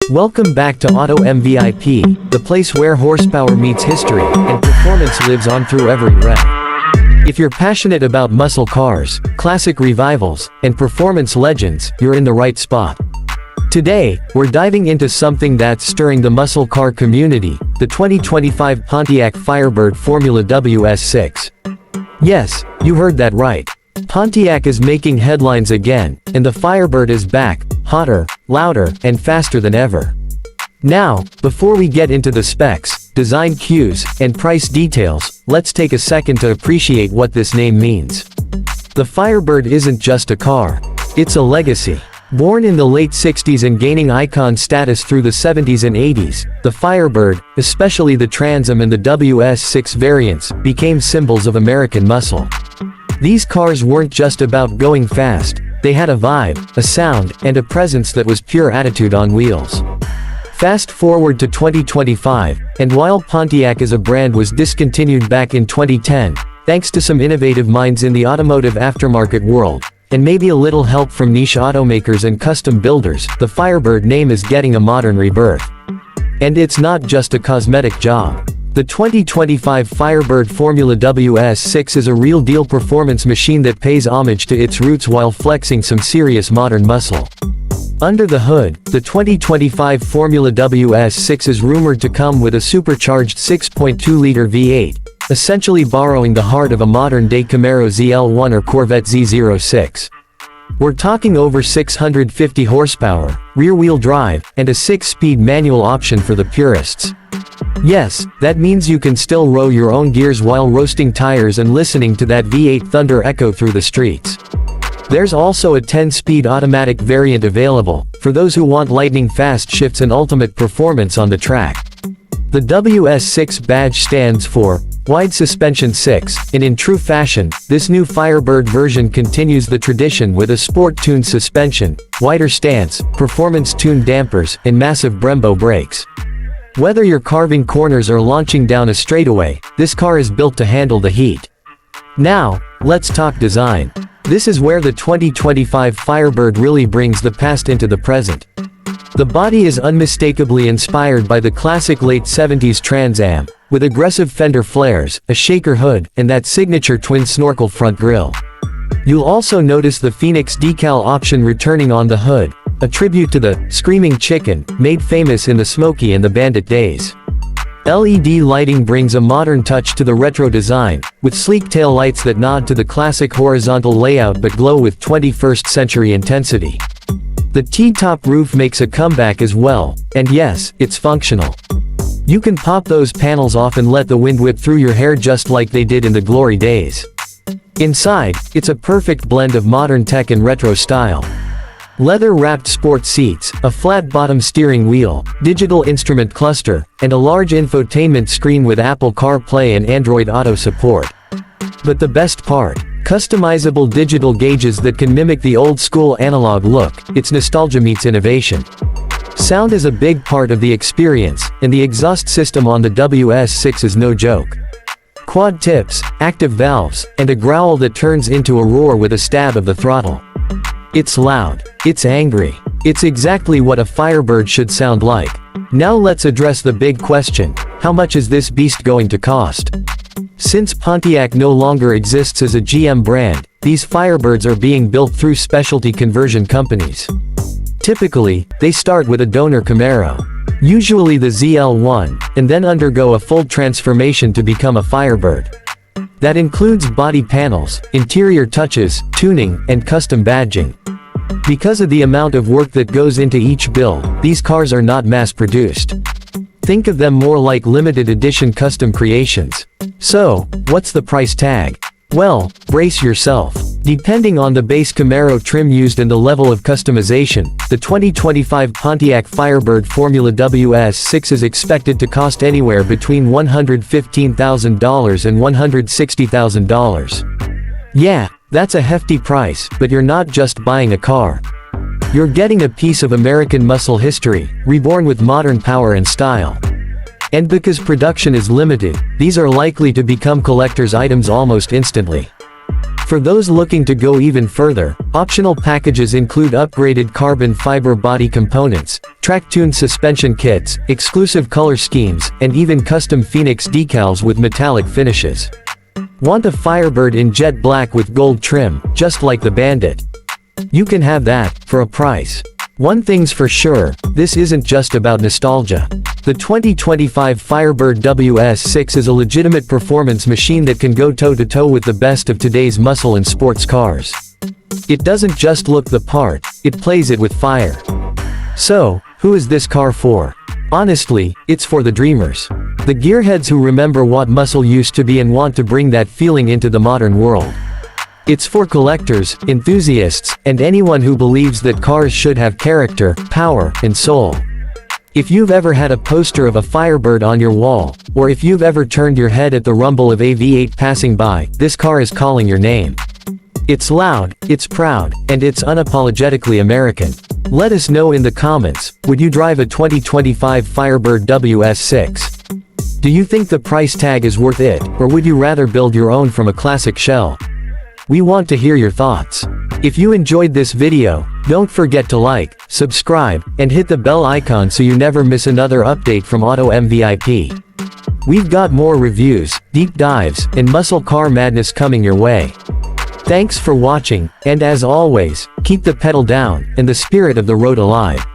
Welcome back to Auto MVIP, the place where horsepower meets history, and performance lives on through every rev. If you're passionate about muscle cars, classic revivals, and performance legends, you're in the right spot. Today, we're diving into something that's stirring the muscle car community, the 2025 Pontiac Firebird Formula WS6. Yes, you heard that right. Pontiac is making headlines again, and the Firebird is back, hotter, louder, and faster than ever. Now, before we get into the specs, design cues, and price details, let's take a second to appreciate what this name means. The Firebird isn't just a car. It's a legacy. Born in the late 60s and gaining icon status through the 70s and 80s, the Firebird, especially the Trans Am and the WS6 variants, became symbols of American muscle. These cars weren't just about going fast, they had a vibe, a sound, and a presence that was pure attitude on wheels. Fast forward to 2025, and while Pontiac as a brand was discontinued back in 2010, thanks to some innovative minds in the automotive aftermarket world, and maybe a little help from niche automakers and custom builders, the Firebird name is getting a modern rebirth. And it's not just a cosmetic job. The 2025 Firebird Formula WS6 is a real-deal performance machine that pays homage to its roots while flexing some serious modern muscle. Under the hood, the 2025 Formula WS6 is rumored to come with a supercharged 6.2-liter V8, essentially borrowing the heart of a modern-day Camaro ZL1 or Corvette Z06. We're talking over 650 horsepower, rear-wheel drive, and a 6-speed manual option for the purists. Yes, that means you can still row your own gears while roasting tires and listening to that V8 thunder echo through the streets. There's also a 10-speed automatic variant available, for those who want lightning-fast shifts and ultimate performance on the track. The WS6 badge stands for Wide Suspension 6, and in true fashion, this new Firebird version continues the tradition with a sport-tuned suspension, wider stance, performance-tuned dampers, and massive Brembo brakes. Whether you're carving corners or launching down a straightaway, this car is built to handle the heat. Now, let's talk design. This is where the 2025 Firebird really brings the past into the present. The body is unmistakably inspired by the classic late 70s Trans Am, with aggressive fender flares, a shaker hood, and that signature twin snorkel front grille. You'll also notice the Phoenix decal option returning on the hood, a tribute to the Screaming Chicken, made famous in the Smokey and the Bandit days. LED lighting brings a modern touch to the retro design, with sleek tail lights that nod to the classic horizontal layout but glow with 21st century intensity. The T-top roof makes a comeback as well, and yes, it's functional. You can pop those panels off and let the wind whip through your hair just like they did in the glory days. Inside, it's a perfect blend of modern tech and retro style. Leather-wrapped sport seats, a flat-bottom steering wheel, digital instrument cluster, and a large infotainment screen with Apple CarPlay and Android Auto support. But the best part? Customizable digital gauges that can mimic the old-school analog look. It's nostalgia meets innovation. Sound is a big part of the experience, and the exhaust system on the WS6 is no joke. Quad tips, active valves, and a growl that turns into a roar with a stab of the throttle. It's loud. It's angry. It's exactly what a Firebird should sound like. Now let's address the big question: how much is this beast going to cost? Since Pontiac no longer exists as a GM brand, these Firebirds are being built through specialty conversion companies. Typically, they start with a donor Camaro, usually the ZL1, and then undergo a full transformation to become a Firebird. That includes body panels, interior touches, tuning, and custom badging. Because of the amount of work that goes into each build, these cars are not mass-produced. Think of them more like limited edition custom creations. So, what's the price tag? Well, brace yourself. Depending on the base Camaro trim used and the level of customization, the 2025 Pontiac Firebird Formula WS6 is expected to cost anywhere between $115,000 and $160,000. Yeah, that's a hefty price, but you're not just buying a car. You're getting a piece of American muscle history, reborn with modern power and style. And because production is limited, these are likely to become collector's items almost instantly. For those looking to go even further, optional packages include upgraded carbon fiber body components, track-tuned suspension kits, exclusive color schemes, and even custom Phoenix decals with metallic finishes. Want a Firebird in jet black with gold trim, just like the Bandit? You can have that, for a price. One thing's for sure, this isn't just about nostalgia. The 2025 Firebird WS6 is a legitimate performance machine that can go toe-to-toe with the best of today's muscle and sports cars. It doesn't just look the part, it plays it with fire. So, who is this car for? Honestly, it's for the dreamers. The gearheads who remember what muscle used to be and want to bring that feeling into the modern world. It's for collectors, enthusiasts, and anyone who believes that cars should have character, power, and soul. If you've ever had a poster of a Firebird on your wall, or if you've ever turned your head at the rumble of a V8 passing by, this car is calling your name. It's loud, it's proud, and it's unapologetically American. Let us know in the comments, would you drive a 2025 Firebird WS6? Do you think the price tag is worth it, or would you rather build your own from a classic shell? We want to hear your thoughts. If you enjoyed this video, don't forget to like, subscribe, and hit the bell icon so you never miss another update from Auto MVIP. We've got more reviews, deep dives, and muscle car madness coming your way. Thanks for watching, and as always, keep the pedal down, and the spirit of the road alive.